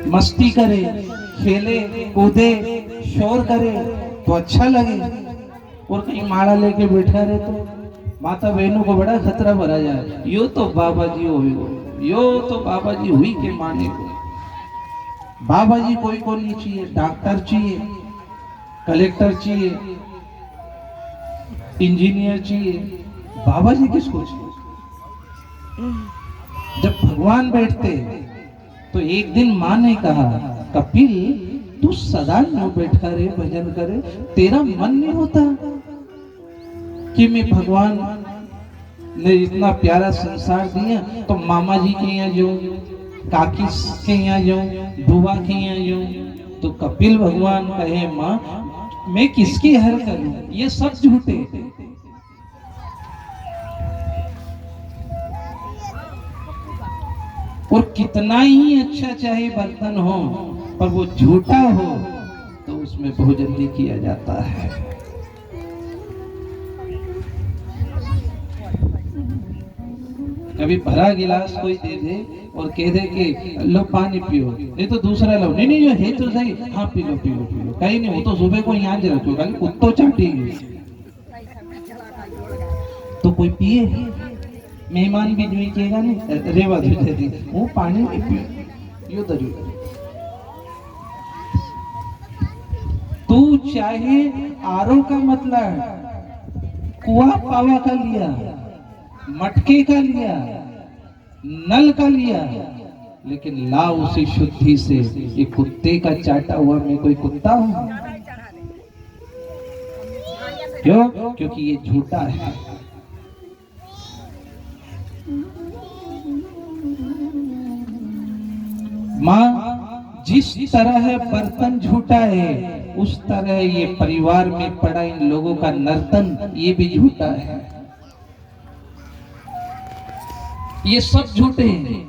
मस्ती करे, खेले कूदे, शोर करे तो अच्छा लगे। और कहीं माला लेके बैठा रहे तो माता बहनों को बड़ा खतरा भरा जाए। यो तो बाबा जी हो, यो तो बाबा जी हुई के माने को। बाबा जी कोई को नहीं चाहिए, डॉक्टर चाहिए, कलेक्टर चाहिए, इंजीनियर चाहिए, बाबा जी किसको चाहिए? जब भगवान बैठते तो एक दिन माँ ने कहा, कपिल तू सदा यूं बैठा रहे भजन करे, तेरा मन नहीं होता कि मैं भगवान ने इतना प्यारा संसार दिया तो मामा जी के यहाँ जाऊं, काकी के यहाँ जाऊं, बुआ के यहाँ जाऊं। तो कपिल भगवान कहे, माँ मैं किसकी हर करूं? ये सब झूठे। और कितना ही अच्छा चाहे बर्तन हो पर वो झूठा हो तो उसमें भोजन नहीं किया जाता है। कभी भरा गिलास कोई दे दे और कह दे कि लो पानी पियो, नहीं तो दूसरा लो, नहीं नहीं है तो सही, हाँ P low P low P low, कहीं नहीं, वो तो सुबह को यहाँ रखो, कहीं कुत्तो चाटेगी तो कोई पिए, मेहमान भी जो कहेगा नहीं रेवा दे वो पानी नहीं पियो, यो दरियो। तू चाहे आरो का मतलब कुआ पावा का लिया, मटके का लिया, नल का लिया, लेकिन ला उसी शुद्धि से। ये कुत्ते का चाटा हुआ मैं कोई कुत्ता हूं? क्यों? क्योंकि ये झूठा है। माँ जिस तरह बर्तन झूठा है उस तरह ये परिवार में पड़ा इन लोगों का नर्तन ये भी झूठा है। ये सब झूठे हैं।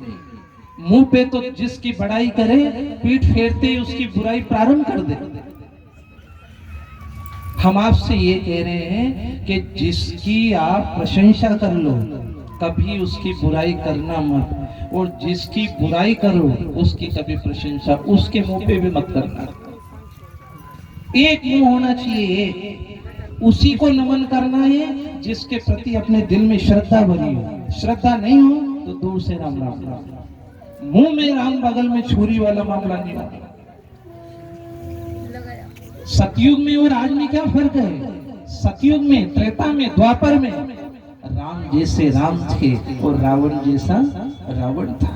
मुंह पे तो जिसकी बड़ाई करे पीठ फेरते ही उसकी बुराई प्रारंभ कर दे। हम आपसे ये कह रहे हैं कि जिसकी आप प्रशंसा कर लो कभी उसकी बुराई करना मत, और जिसकी बुराई करो उसकी कभी प्रशंसा उसके मुंह पे भी मत करना। एक मुंह होना चाहिए, उसी को नमन करना है जिसके प्रति अपने दिल में श्रद्धा भरी हो। श्रद्धा नहीं हो तो दूर से राम राम राम। मुंह में राम बगल में छुरी वाला मामला नहीं होगा। सतयुग में और आज में क्या फर्क है? सतयुग में, त्रेता में, द्वापर में राम जैसे राम थे और रावण जैसा रावण था।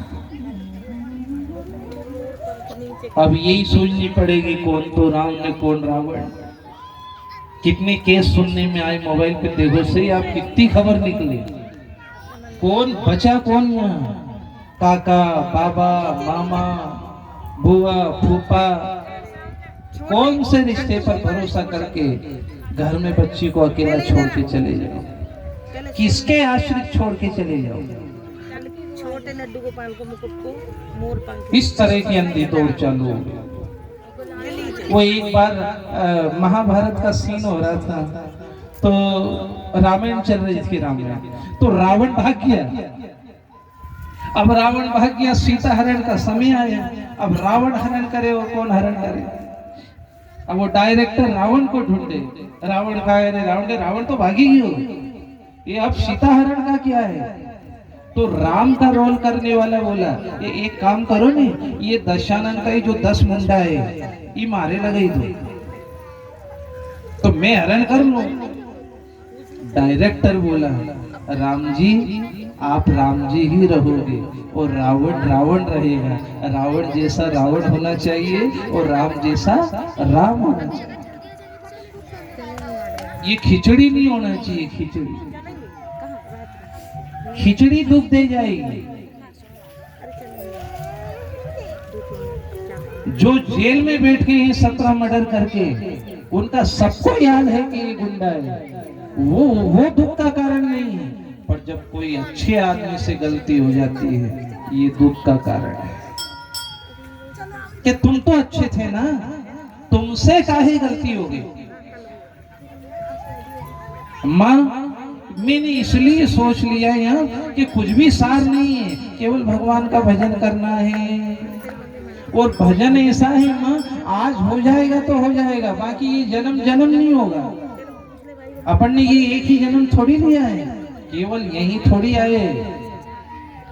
अब यही सोचनी पड़ेगी कौन तो राम ने कौन रावण। कितने केस सुनने में आए मोबाइल पे, देखो सही आप कितनी खबर निकली, कौन बचा कौन यहाँ, काका बाबा मामा बुआ फूफा, कौन से रिश्ते पर भरोसा करके घर में बच्ची को अकेला छोड़ के चले जाओ, किसके आश्रित छोड़ के चले जाओ। छोटे लड्डू गोपाल को मुकुट को मोर पंख इस तरह की अंधी दौड़ चालू हो गई। वो एक बार महाभारत का सीन हो रहा था तो रामायण चल रही थी, रामायण, तो रावण भाग गया। अब रावण भाग गया, सीता हरण का समय आया। अब रावण हरण करे और कौन हरण करे? अब वो डायरेक्टर रावण को ढूंढे। रावण कहा है? रावण तो भागी ही हो, ये अब सीता हरण का क्या है? तो राम का रोल करने वाला बोला, ये एक काम करो ने, ये दशानन का ही जो 10 मुंडा है ये मारे लगे दो तो मैं हरण कर लूं। डायरेक्टर बोला, राम जी आप राम जी ही रहोगे और रावण रावण रहेगा। रावण जैसा रावण होना चाहिए और राम जैसा राम होना चाहिए। ये खिचड़ी नहीं होना चाहिए, खिचड़ी दुख दे जाएगी। जो जेल में बैठ गए हैं 17 मर्डर करके, उनका सबको याद है कि ये गुंडा है, वो दुख का कारण नहीं है। पर जब कोई अच्छे आदमी से गलती हो जाती है ये दुख का कारण है कि तुम तो अच्छे थे ना, तुमसे काहे गलती हो गई। मां मैंने इसलिए सोच लिया यहाँ कि कुछ भी सार नहीं है, केवल भगवान का भजन करना है और भजन ऐसा है माँ, आज हो जाएगा तो हो जाएगा, बाकी ये जन्म जन्म नहीं होगा। अपन ने ये एक ही जन्म थोड़ी लिया है, केवल यही थोड़ी आए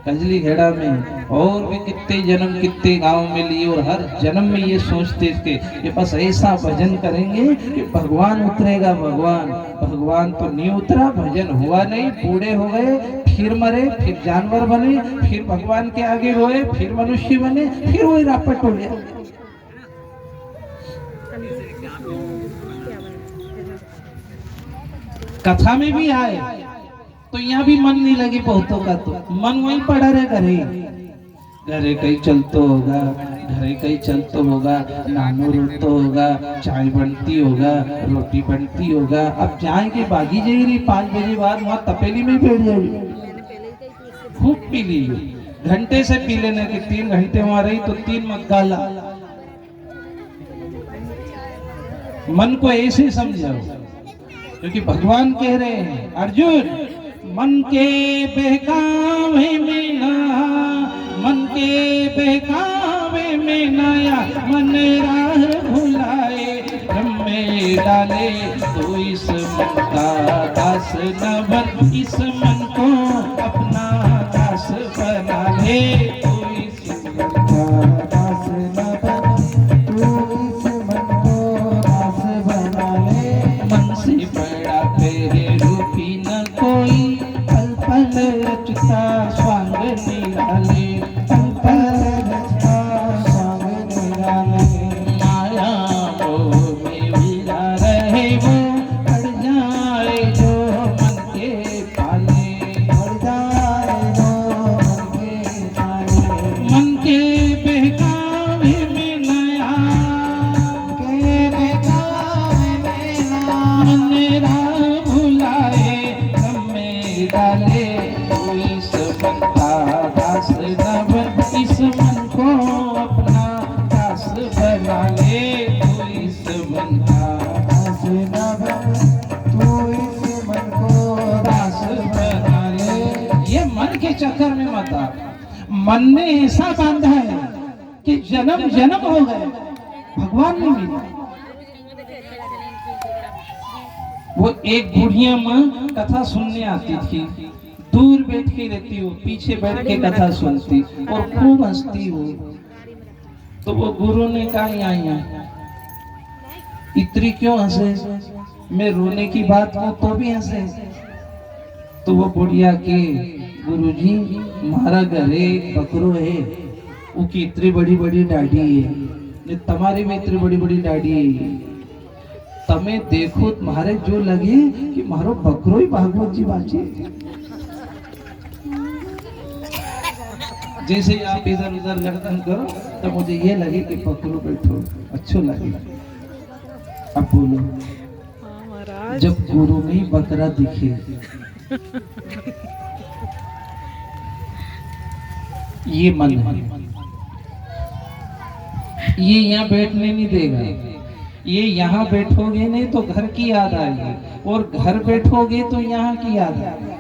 कजली घेड़ा में, और भी कितने जन्म कितने गांव में लिए, और हर जन्म में ये सोचते थे कि बस ऐसा भजन करेंगे कि भगवान उतरेगा। भगवान तो नहीं उतरा, भजन हुआ नहीं, बूढ़े हो गए, फिर मरे, फिर जानवर बने, फिर भगवान के आगे रोए, फिर मनुष्य बने, फिर वही रापट हो गया। कथा में भी आए तो यहाँ भी मन नहीं लगे बहुतों का, तो मन वहीं पड़ा रहे घरे कहीं चलतो होगा, घरे कहीं चलतो होगा, नानो रोतो होगा, चाय बनती होगा, रोटी बनती होगा। अब जाएंगे बागी जाएगी 5 बजे बाद, वहाँ तपेली में बैठ जाएगी, खूब पी ली, घंटे से पी लेने के 3 घंटे वहाँ रही तो 3 मत गाला। मन को ऐसे समझाओ, क्योंकि भगवान कह रहे हैं अर्जुन, मन के बहकावे में ना, मन के बहकावे में नया मन राह भुलाए, ब्रह्म में डाले तो इस मन का दास न बन, इस मन को अपना दास बना ले, तो इस मन का दास न बन, तो इस मन को दास बना ले। मन से बड़ा तेरे रूपी न कोई, पल पल रचता स्वांग निराले, पल पल रचता स्वांग निराले। माया मोह में विरा रहे वो, पड़ जाए जो मन के पाले, पड़ जाए जो मन के पाले। मन के बहकावे में नया, के बहकावे में नया मन राह भुलाए, ब्रह्म डाले तो इस मन का दास न बन, इस मन को अपना दास बना ले, तो इस मन का दास न बन, तो इस मन को दास बना ले। ये मन के चक्कर में मत आ, मन ने ऐसा बांधा है कि जन्म जन्म हो गए, भगवान नहीं मिला। वो एक बुढ़िया माँ कथा सुनने आती थी, दूर बैठ के रहती हो, पीछे बैठ के कथा सुनती और खूब हंसती हो। तो वो गुरु ने कहा यहाँ इतनी क्यों हंसे, मैं रोने की बात हो तो भी हंसे। तो वो बुढ़िया के गुरुजी मारा घरे एक बकरो है, उसकी इतनी बड़ी बड़ी दाढ़ी है, ने तुम्हारी भी इतनी बड़ी बड़ी दाढ़ी है, तमे देखो तुम्हारे जो लगे कि मारो बकरो ही भागवत जी बाचे। जैसे आप इधर उधर गर्दन करो तो मुझे ये लगे कि पकड़ो बैठो, अच्छो लगे। अब बोलो, जब गुरु में ही बकरा दिखे, ये मन है, ये यहाँ बैठने नहीं देगा। ये यहाँ बैठोगे नहीं तो घर की याद आएगी, और घर बैठोगे तो यहाँ की याद आएगी।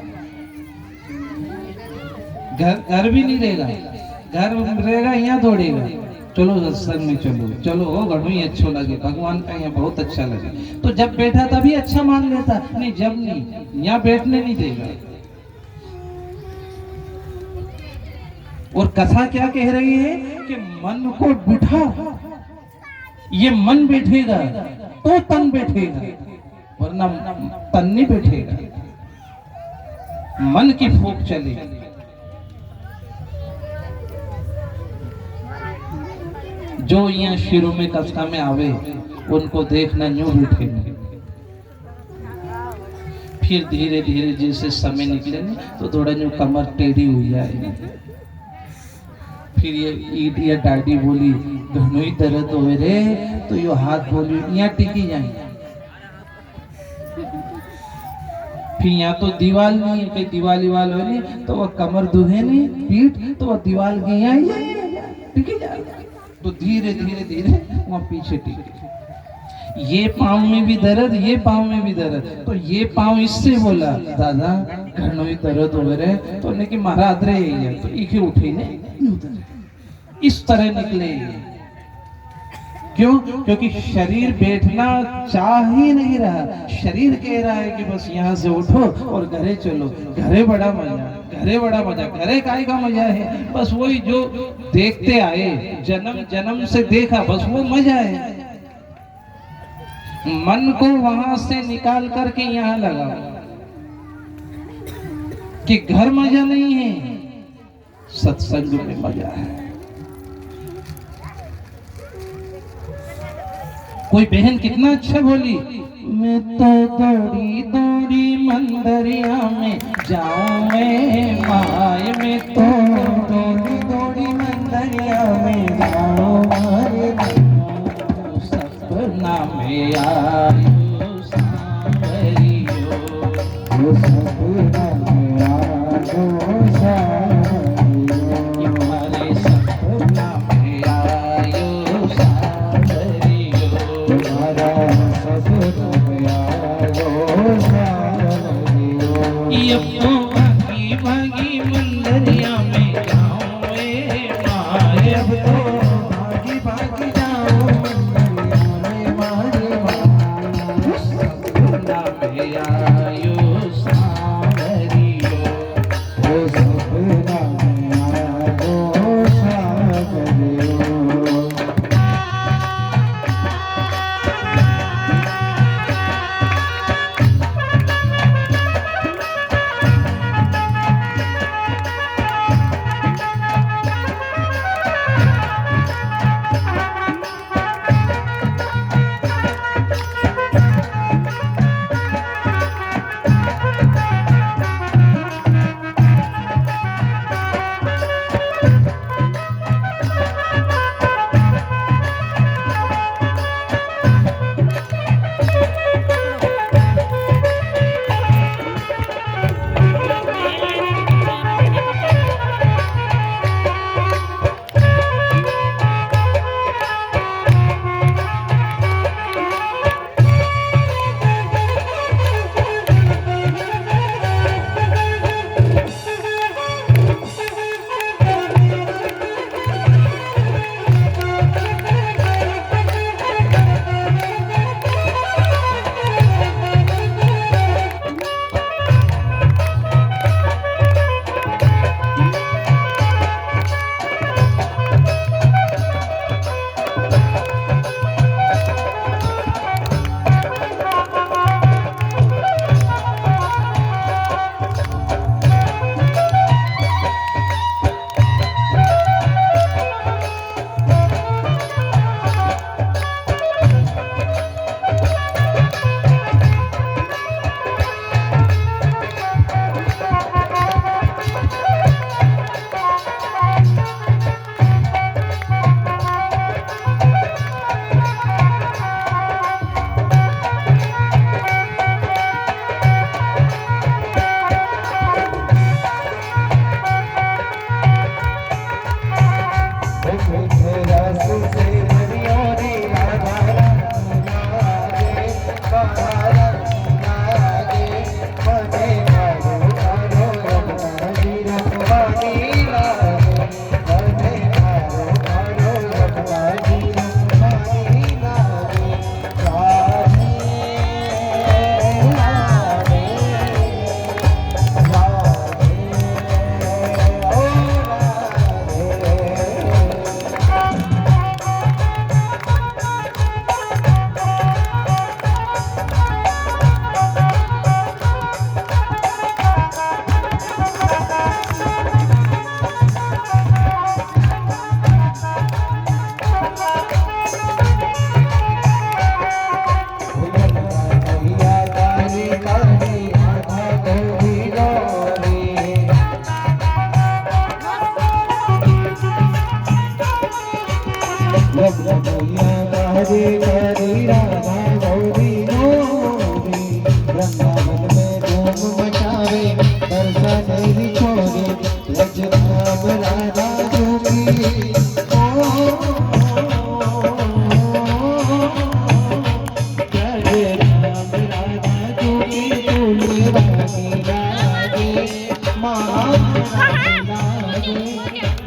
घर भी नहीं रहेगा, घर रहेगा यहाँ दौड़ेगा, चलो सत्संग में चलो चलो, हो घणो ही अच्छो लगे, भगवान का यहाँ बहुत अच्छा लगे। तो जब बैठा तभी अच्छा मान लेता, नहीं जब नहीं, यहाँ बैठने नहीं देगा। और कथा क्या कह रही है कि मन को बिठा, ये मन बैठेगा तो तन बैठेगा, वरना तन नहीं बैठेगा। मन की फूंक चलेगी। जो यहाँ शुरू में कथा में आवे उनको देखना यूं बैठे, फिर धीरे धीरे जैसे समय निकले तो थोड़ा यूं कमर टेढ़ी हो जाएगी, फिर ये ईट या डाडी बोली घणो ही दर्द हो रे, तो यो हाथ बोली यहाँ टिकी जाए। फिर यहाँ तो दीवाल नहीं है, कहीं दीवाली वाल हो नहीं तो वह कमर दुहे नहीं पीठ, तो वह दीवाल की यहाँ टिकी जाए। तो धीरे धीरे धीरे वहाँ पीछे टिके। ये पाँव में भी दर्द, ये पाँव में भी दर्द, तो ये पाँव इससे बोला दादा घणो ही दर्द हो रहे, तो ने कि मारा अदरे है, तो इके उठे ने इस तरह निकले। क्यों? क्योंकि शरीर बैठना चाह ही नहीं रहा, शरीर कह रहा है कि बस यहाँ से उठो और घरे चलो। घरे बड़ा मजा, घरे बड़ा मजा, घरे काय का मजा है? बस वही जो देखते आए, जन्म जन्म से देखा, बस वो मजा है। मन को वहां से निकाल करके यहाँ लगाओ कि घर मजा नहीं है, सत्संग में मजा है। कोई बहन कितना अच्छा बोली, मैं तो दौड़ी दौड़ी मंदरिया में जाऊं मैं माय, में तो दौड़ी दौड़ी मंदरिया में जाऊं माय, सपना में आयो सांवरियो, सपना में आयो सांवरियो, तुम्हारे सपना में आयो सांवरियो, तुम्हारा सपना में आयो सांवरियो। ये भागी भागी मंदरिया में जाऊं मैं माय, अब तो भागी भागी जाऊं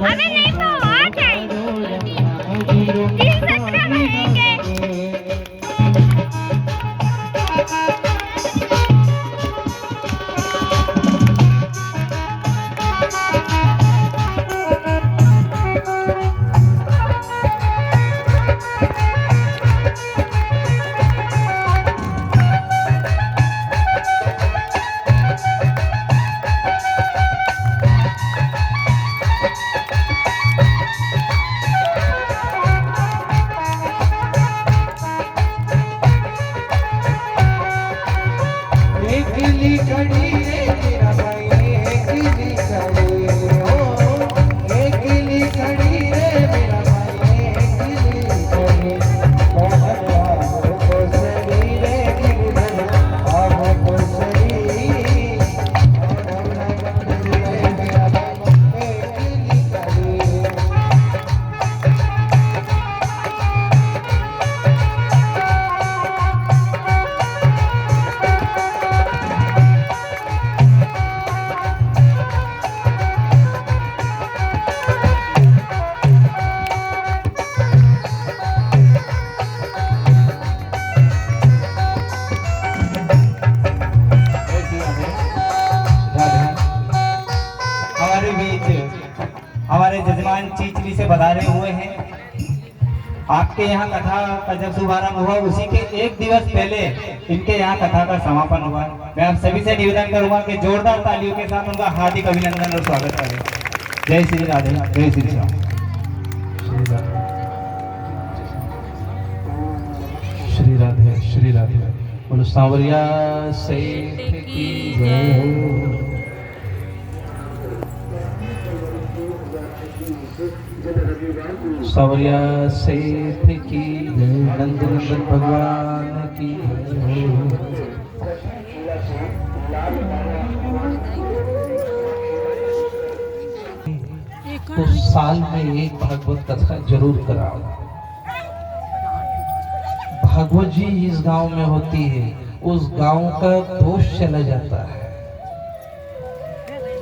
अबे नहीं तो और चाहिए 3 सब्सक्राइबर है क्या? इटली से पधारे हुए हैं। आपके यहाँ कथा का जब शुभारंभ हुआ उसी के एक दिवस पहले इनके यहाँ कथा का समापन हुआ। मैं आप सभी से निवेदन करूंगा कि जोरदार तालियों के साथ उनका हार्दिक अभिनंदन और स्वागत करें। जय श्री राधे, जय श्री श्याम। श्री राधे, श्री राधे। बोलो सांवरिया सेठ की जय। सांवरिया सेठ की जय, नंद नंदन भगवान की जय। तो साल में एक भागवत कथा जरूर कराओ। भागवत जी इस गांव में होती है, उस गांव का दोष चला जाता है।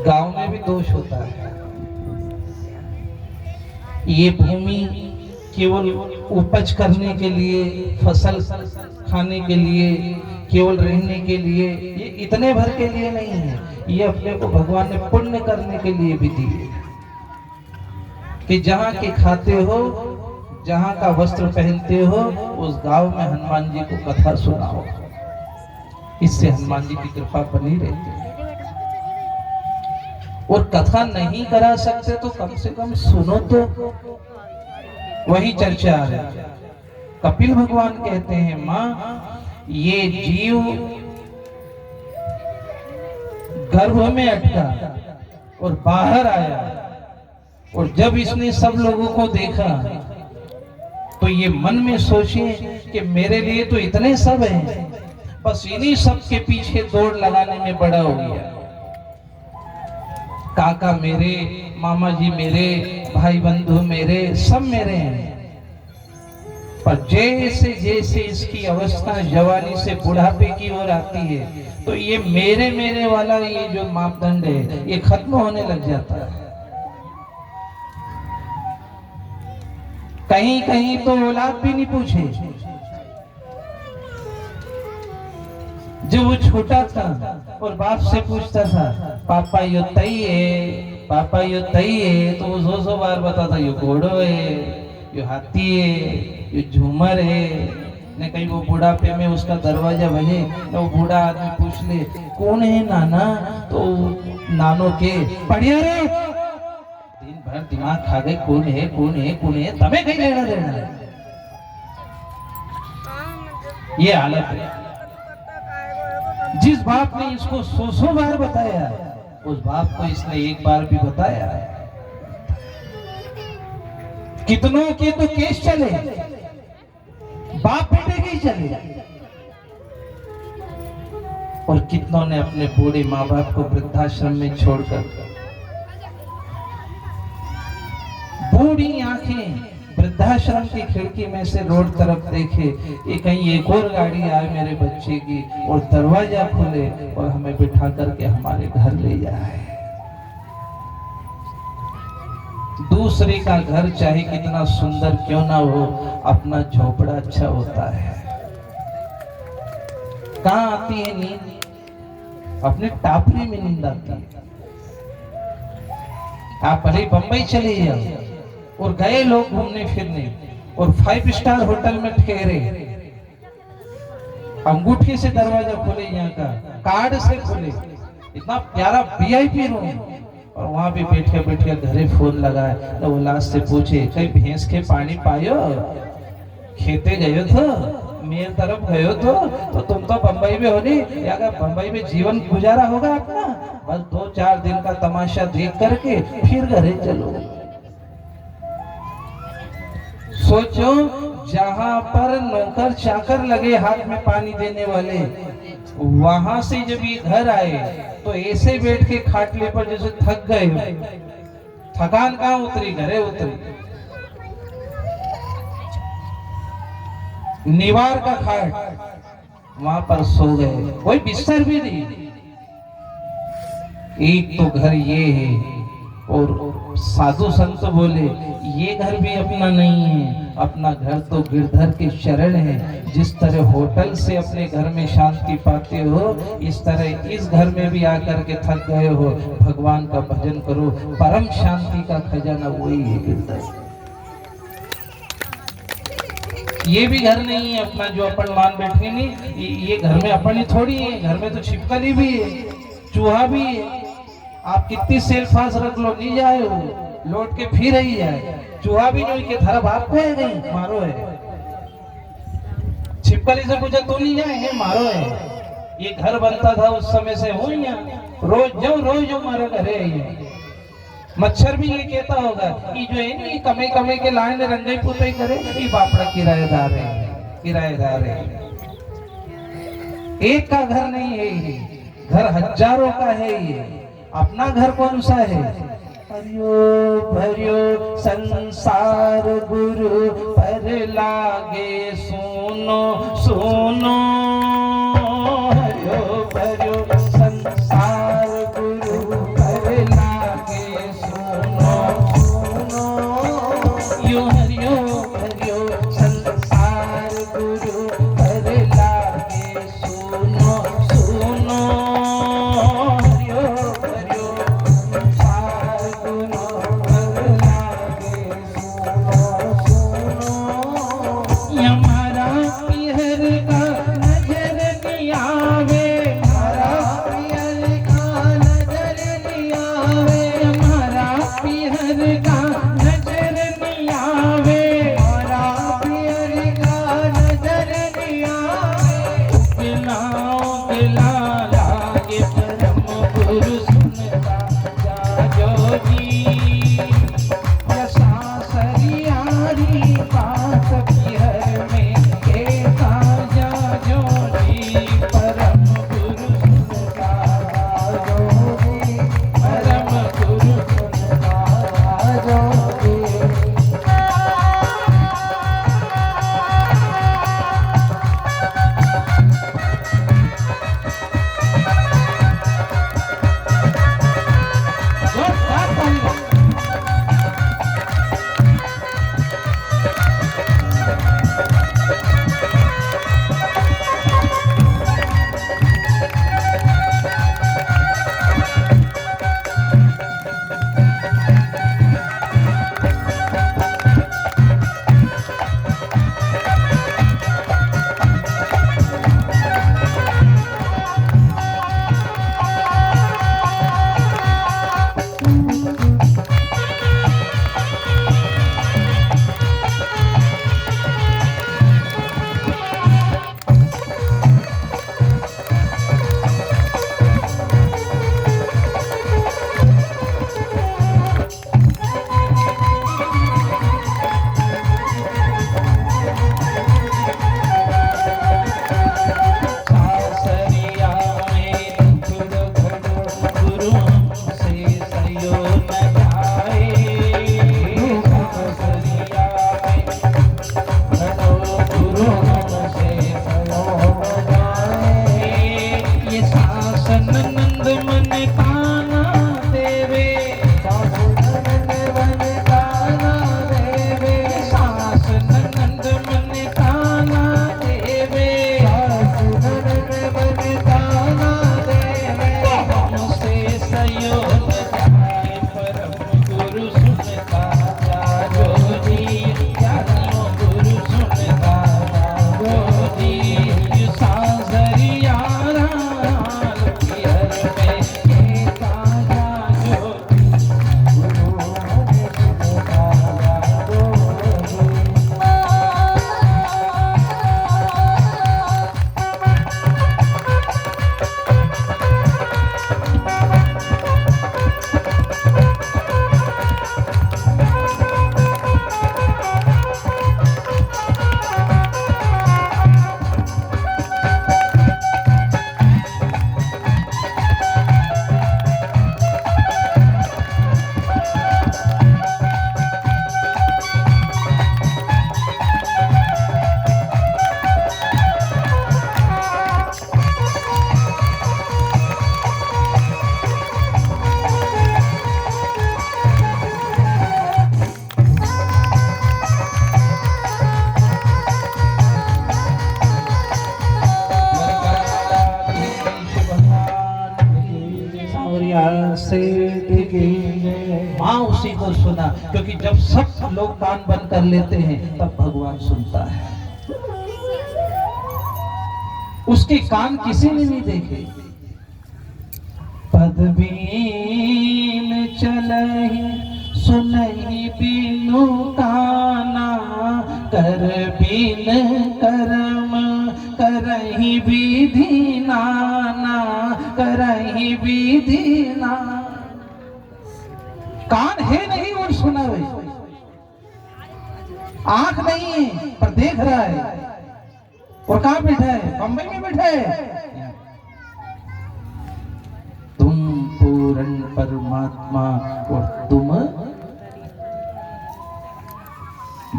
गांव में भी दोष होता है। ये भूमि केवल उपज करने के लिए, फसल खाने के लिए, केवल रहने के लिए, ये इतने भर के लिए नहीं है। ये अपने को भगवान ने पुण्य करने के लिए भी दिए कि जहाँ के खाते हो, जहाँ का वस्त्र पहनते हो, उस गांव में हनुमान जी को कथा सुनाओ। इससे हनुमान जी की कृपा बनी रहती है। और कथा नहीं करा सकते तो कम से कम सुनो तो। वही चर्चा आ रही है। कपिल भगवान कहते हैं, माँ ये जीव गर्भ में अटका और बाहर आया, और जब इसने सब लोगों को देखा तो ये मन में सोचे कि मेरे लिए तो इतने सब हैं, बस इन्हीं सब के पीछे दौड़ लगाने में बड़ा हो गया। काका मेरे, मामा जी मेरे, भाई बंधु मेरे, सब मेरे हैं। पर जैसे जैसे इसकी अवस्था जवानी से बुढ़ापे की ओर आती है तो ये मेरे मेरे वाला ये जो मापदंड है ये खत्म होने लग जाता है। कहीं कहीं तो औलाद भी नहीं पूछे। जब वो छोटा था और बाप से पूछता था, पापा यो तई है, पापा यो तई है, तो वो 100 बार बताता, यो घोड़ो है, यो हाथी है, यो झूमर है। ने कहीं वो बुढ़ापे में उसका दरवाजा बजे तो वो बूढ़ा आदमी पूछ ले, कौन है नाना? तो नानो के बढ़िया रे, दिन भर दिमाग खा गए, कौन है कौन है कौन है, तमें कहीं लेना देना। ये हालत है। जिस बाप ने इसको 100 बार बताया, उस बाप को इसने एक बार भी बताया। कितनों के तो केस चले, बाप बेटे के ही चले, और कितनों ने अपने बूढ़े माँ बाप को वृद्धाश्रम में छोड़कर, बूढ़ी आंखें वृद्धाश्रम की खिड़की में से रोड तरफ देखे, ये कहीं एक और गाड़ी आए मेरे बच्चे की और दरवाजा खुले और हमें बिठा करके हमारे घर ले जाए। दूसरे का घर चाहे कितना सुंदर क्यों ना हो, अपना झोपड़ा अच्छा होता है। कहाँ आती है नींद? अपने टापरी में नींद आती है। आप भले बंबई चले जाओ और गए लोग घूमने फिरने और 5 स्टार होटल में ठहरे, अंगूठे से दरवाजा खोले, यहाँ का कार्ड से खोले, इतना प्यारा VIP रूम, और वहां भी बैठे बैठे घरे फोन लगाए तो वो लास्ट से पूछे, कहीं भैंस के पानी पायो, खेते गयो तो मेर तरफ गयो तो तुम तो बंबई में हो नहीं, या बंबई में जीवन गुजारा होगा अपना, बस 2-4 दिन का तमाशा देख करके फिर घरे चलो। सोचो, जहां पर नौकर चाकर लगे हाथ में पानी देने वाले, वहां से जब ये घर आए तो ऐसे बैठ के खाटले पर जैसे थक गए। थकान कहाँ उतरी? घरे उतरी। निवार का खाट, वहां पर सो गए, कोई बिस्तर भी नहीं। एक तो घर ये है और साधु संत बोले ये घर भी अपना नहीं है, अपना घर तो गिरधर के शरण है। जिस तरह होटल से अपने घर में शांति पाते हो, इस तरह इस घर में भी आकर के थक गए हो, भगवान का भजन करो, परम शांति का खजाना वही है गिरधर। ये भी घर नहीं है अपना जो अपन मान बैठे नहीं, ये घर में अपन ही थोड़ी है, घर में तो छिपकली भी है, चूहा भी है। आप कितनी सेल्फास रख लो नहीं जाए हो, लौट के फिर ही जाए। चूहा भी नहीं के धरब आपको है गई मारो है, छिपकली से पूछा तो नहीं जाए है मारो है। ये घर बनता था उस समय से हो यहाँ, रोज जो मारो घरे है। मच्छर भी ये कहता होगा कि जो है नहीं कमे कमे के लाइन रंगाई पुताई करे, ये बापड़ा किराएदार है, किराएदार है। एक का घर नहीं है ये, घर हजारों का है ये। अपना घर कौन सा है? हरियो भरियो संसार गुरु पर लागे सुनो सुनो, हरियो भरियो संसार गुरु पर लागे सुनो सुनो, यो हरियो भरियो संसार गुरु पर लागे सुनो सुनो, हरियो भरियो संसार गुरु पर लागे सुनो सुनो। यमरा पीहर का उसी को सुना, क्योंकि जब सब लोग कान बंद कर लेते हैं तब भगवान सुनता है। उसके कान किसी ने नहीं देखे। पदबीन चलहि सुनहि बिनु काना, कर बिन कर्म करहि विधि नाना, करहि विधि नाना। कान है नहीं और सुनावे, आंख नहीं है पर देख रहा है। और कहाँ बैठा है? बम्बई में बैठा है। तुम पूर्ण परमात्मा और तुम।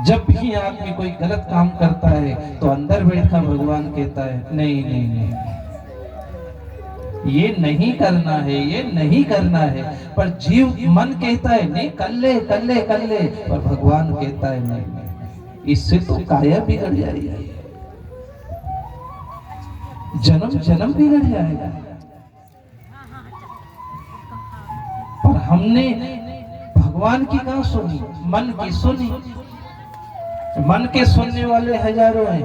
जब भी आदमी कोई गलत काम करता है तो अंदर बैठा भगवान कहता है नहीं नहीं नहीं, ये नहीं करना है, ये नहीं करना है। पर जीव मन कहता है नहीं कर ले कर ले कर ले, पर भगवान कहता है नहीं नहीं, इससे तो काया बिगड़ जाएगी, जन्म जन्म बिगड़ जाएगा। पर हमने भगवान की कहाँ सुनी, मन की सुनी। मन के सुनने वाले हजारों हैं,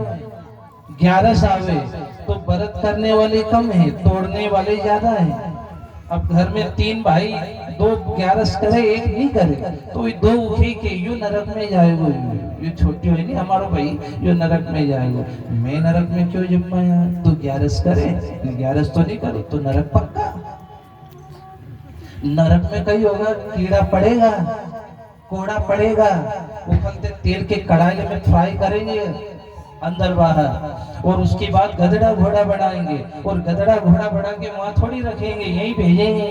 11 आवे तो व्रत करने वाले कम है, तोड़ने वाले ज्यादा है। अब घर में 3 भाई 2 11 करे, एक नहीं करे तो 2 उठी के यू नरक में जाएगो, ये छोटी हुई नहीं हमारो भाई, यो नरक में जाएगो। मैं नरक में क्यों जम्मा यार? तू 11 करे, 11 तो नहीं करे तो नरक पक्का। नरक में कहीं होगा कीड़ा पड़ेगा, कोड़ा पड़ेगा, उबलते तेल के कढ़ाई में फ्राई करेंगे अंदर बाहर, और उसके बाद गधड़ा घोड़ा बनाएंगे, और गधड़ा घोड़ा बना के वहां थोड़ी रखेंगे, यहीं भेजेंगे।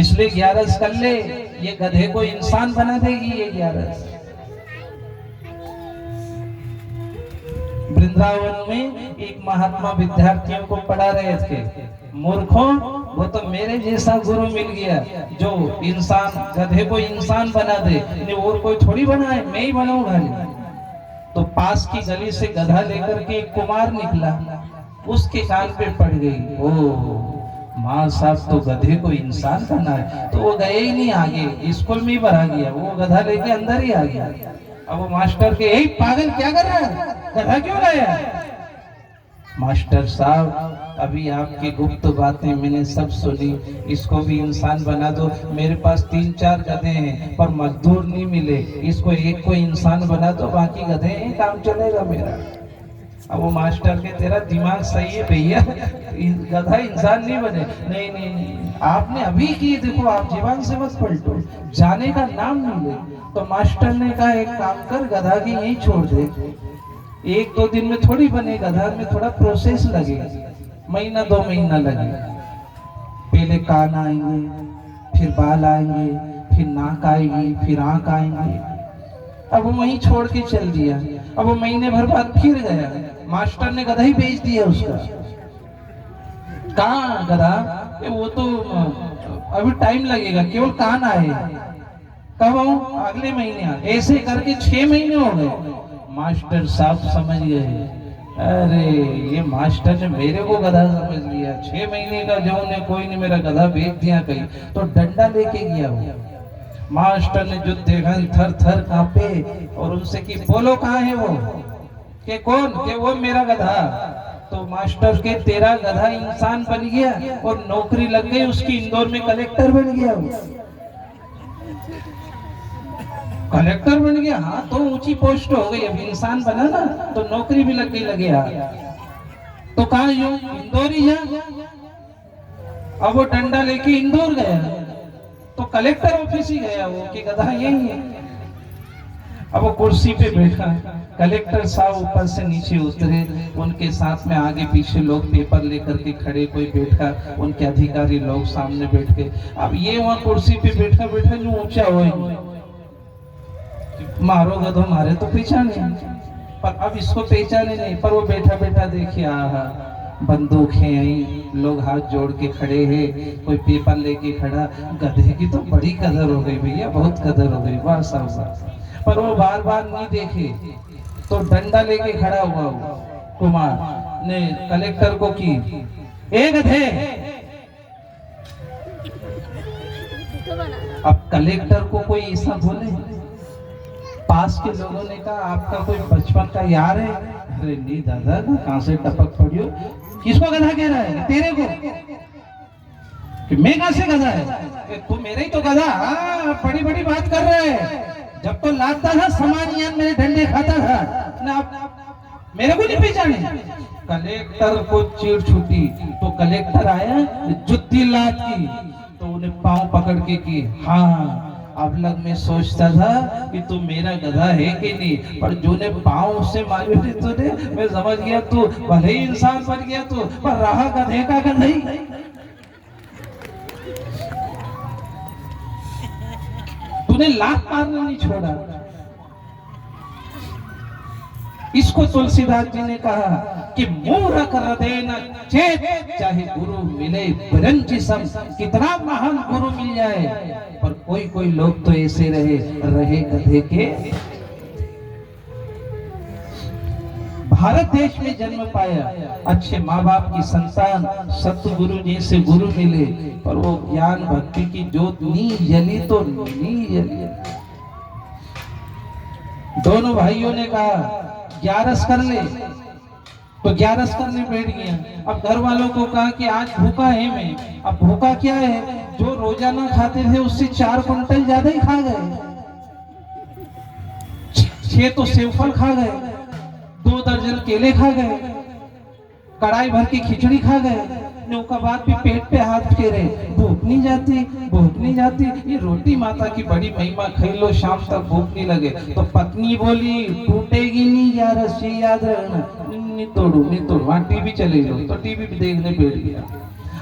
इसलिए 11 कर ले, ये गधे को इंसान बना देगी ये 11। वृंदावन में एक महात्मा विद्यार्थियों को पढ़ा रहे थे। मूर्खों, वो तो मेरे जैसा गुरु मिल गया जो इंसान, गधे को इंसान बना दे, नहीं और कोई थोड़ी बनाए, मैं ही बनाऊंगा। तो पास की गली से गधा लेकर के एक कुमार निकला, उसके कान पे पड़ गई, ओ माँ साहब तो गधे को इंसान बना है। तो वो गए ही नहीं आगे, स्कूल में ही भरा गया, वो गधा लेके अंदर ही आ गया। अब वो मास्टर के, यही पागल क्या कर रहा है, गधा क्यों लाया? मास्टर साहब अभी आपकी गुप्त बातें मैंने सब सुनी, इसको भी इंसान बना दो। मेरे पास 3-4 गधे हैं पर मजदूर नहीं मिले, इसको एक को इंसान बना दो, बाकी गधे हैं, काम चलेगा मेरा। अब वो मास्टर के, तेरा दिमाग सही है भैया, गधा इंसान नहीं बने। नहीं नहीं नहीं, आपने अभी की, देखो आप जीवन से मत पलटो, जाने का नाम नहीं ले। तो मास्टर ने कहा एक काम कर, गधा की यहीं छोड़ दे, 1-2 दिन में थोड़ी बने, गधा में थोड़ा प्रोसेस लगेगा, महीना 2 महीना लगेगा। पहले कान आएंगे, फिर बाल आएंगे, फिर नाक आएगी, फिर आंख आएंगे। अब वो वहीं छोड़ के चल दिया। अब वो महीने भर बाद फिर गया, मास्टर ने गधा ही बेच दिया उसका। कहाँ गधा? वो तो अभी टाइम लगेगा, केवल कान आए। कब आऊं? अगले महीने आ। ऐसे करके 6 महीने हो गए। मास्टर साहब समझ गए, अरे ये मास्टर ने मेरे को गधा समझ लिया। 6 महीने का जो ने कोई ने मेरा गधा बेच दिया कहीं, तो डंडा लेके गया वो। मास्टर ने जो देखा थर थर कांपे और उनसे कि बोलो कहाँ है वो? के कौन? के वो मेरा गधा। तो मास्टर के, तेरा गधा इंसान बन गया और नौकरी लग गई उसकी, इंदौर में कलेक्टर बन गया वो। कलेक्टर बन गया, हाँ तो ऊंची पोस्ट हो गई, अब इंसान बना ना तो नौकरी भी लग गई, लगे तो कहा यूं इंदौर ही जा। अब वो डंडा लेके इंदौर गया तो कलेक्टर ऑफिस ही गया वो, कि गधा यही है। अब वो कुर्सी पे बैठा, कलेक्टर साहब ऊपर से नीचे उतरे, उनके साथ में आगे पीछे लोग पेपर लेकर के खड़े, कोई बैठा, उनके अधिकारी लोग सामने बैठ के। अब ये वहां कुर्सी पे बैठा बैठा जो ऊंचा हो, मारो गधो मारे तो पहचाने, पर अब इसको पहचाने नहीं। पर वो बैठा बैठा देखिए, आहा बंदूक है, लोग हाथ जोड़ के खड़े हैं, कोई पेपर लेके खड़ा। गधे की तो बड़ी कदर हो गई भैया, बहुत कदर हो गई, वाह साहब। पर वो बार बार नहीं देखे तो डंडा लेके खड़ा हुआ वो कुमार ने कलेक्टर को की, ए गधे, अब कलेक्टर को कोई ऐसा बोले, पास के लोगों ने कहा आपका कोई बचपन का यार है? अरे नहीं दादा, कहां से टपक पड़ी हो? किसको गधा कह रहा है? तेरे को? कि मैं कहां से गधा है? तू मेरा ही तो गधा। बड़ी बड़ी बात कर रहा है। जब तो लाता था सामानियन मेरे डंडे खाता था ना, मेरे को नहीं पहचाने। कलेक्टर को चिढ़ छूटी तो कलेक्टर आया, जुत्ती लात की तो उन्हें पांव पकड़ के की, हाँ अब लग मैं सोचता था कि तू मेरा गधा है कि नहीं, पर जोने पांव से मारे तूने, मैं समझ गया तू भले ही इंसान बन गया तू, पर रहा गधे का गधा ही। तूने लात मारना नहीं छोड़ा। इसको तुलसीदास जी ने कहा कि मूर्ख हृदय न चेत, चाहे गुरु मिले बिरंची सम। कितना महान गुरु मिल जाए, पर कोई कोई लोग तो ऐसे रहे गधे के। भारत देश में जन्म पाया, अच्छे माँ बाप की संतान, सतगुरु जी से गुरु मिले, पर वो ज्ञान भक्ति की जोत नी जली तो नी जली। दोनों भाइयों ने कहा 11 कर ले, तो 11 करने बैठ गया। अब घर वालों को कहा कि आज भूखा है मैं। अब भूखा क्या है, जो रोजाना खाते थे उससे 4 क्विंटल ज्यादा ही खा गए। 6 तो सेवफल खा गए, 2 दर्जन केले खा गए, कढ़ाई भर की खिचड़ी खा गए। नौका बाद भी पेट पे हाथ फेरे, भूख नहीं जाती, भूख नहीं जाती। ये रोटी माता की बड़ी महिमा, खाई लो शाम तक भूख नहीं लगे। तो पत्नी बोली टूटेगी नहीं यार, रस्सी याद रखना। नहीं तोड़ू वहाँ टीवी चले लो, तो टीवी भी देखने बैठ गया।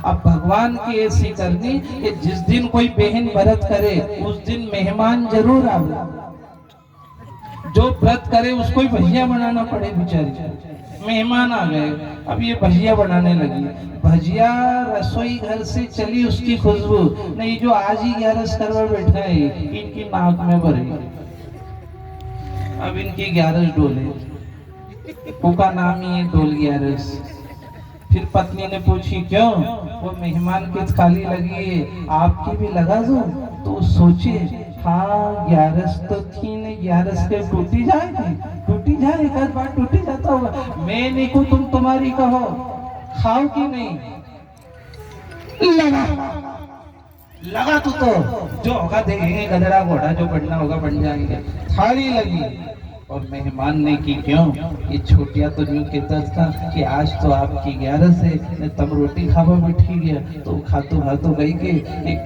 अब भगवान की ऐसी करनी कि जिस दिन कोई बहन व्रत करे उस दिन मेहमान जरूर आवे। जो व्रत करे उसको ही भजिया बनाना पड़े बेचारी। मेहमान आ गए, अब ये भजिया बनाने लगी। भजिया रसोई घर से चली उसकी खुशबू, नहीं जो आज ही 11 करवा बैठा है इनकी नाक में भरी। अब इनकी 11 डोले, उनका नाम ही है डोल 11। फिर पत्नी ने पूछी क्यों? वो मेहमान की थाली लगी है, आपकी भी लगा दो। तो सोचे हाँ 11 तो थी नहीं, 11 के टूटी जाए एक आध बार टूटी जाता होगा। मैं नहीं को तुम तुम्हारी कहो, खाओ कि नहीं? लगा तो जो होगा देखेंगे, गधड़ा घोड़ा जो बनना होगा बन जाएंगे। थाली लगी और मेहमान ने की क्यों? ये छोटिया तो यूं कहता था कि आज तो आपकी 11 से तब रोटी खावा बैठी गया, तो खातो गई के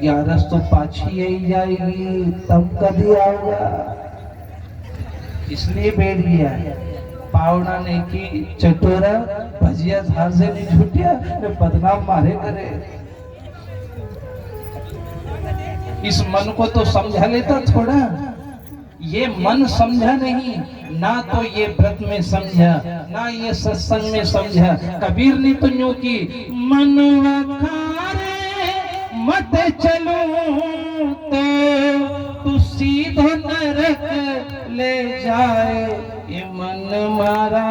11 तो पाछी आई जाएगी, तब कभी आऊंगा, इसलिए बैठ गया। पावना ने की चटोरा, भजिया धार से नहीं छूटिया, बदनाम मारे करे। इस मन को तो समझा लेता थोड़ा, ये मन समझा नहीं, ना तो ये व्रत में समझा, ना ये सत्संग में समझा। कबीर ने तो यूं की, मनवा खारे मत चलो तो तू सीधो नरक ले जाए, ये मन मारा।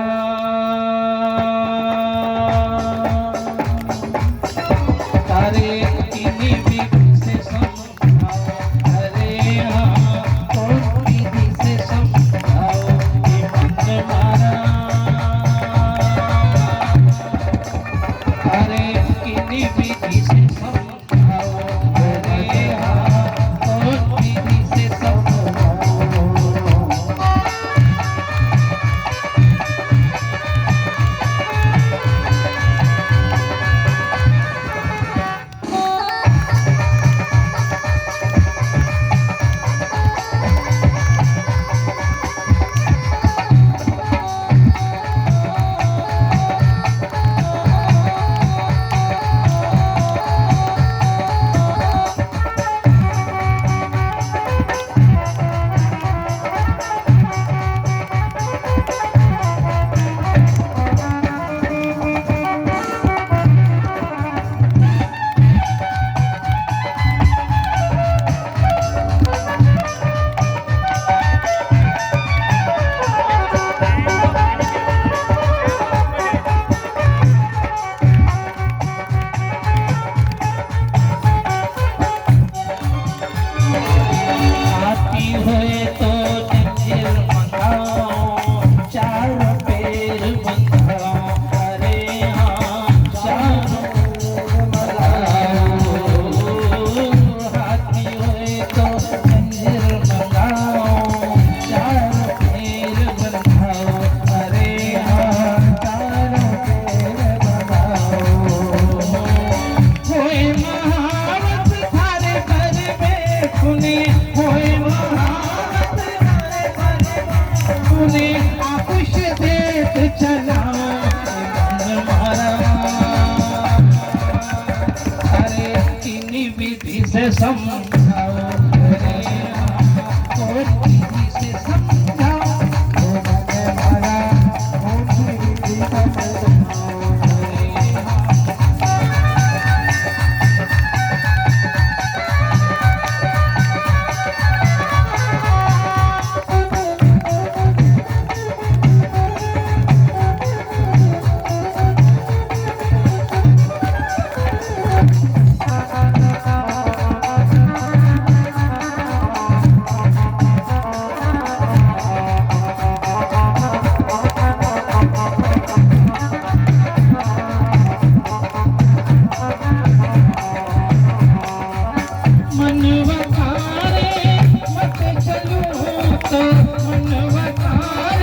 सामने आकुश देख चला मारा। अरे इन्हीं विधि से समझाओ रे, और विधि से समझाओ मारा, विधि से मनवतारे मत चलो तो मनवतारे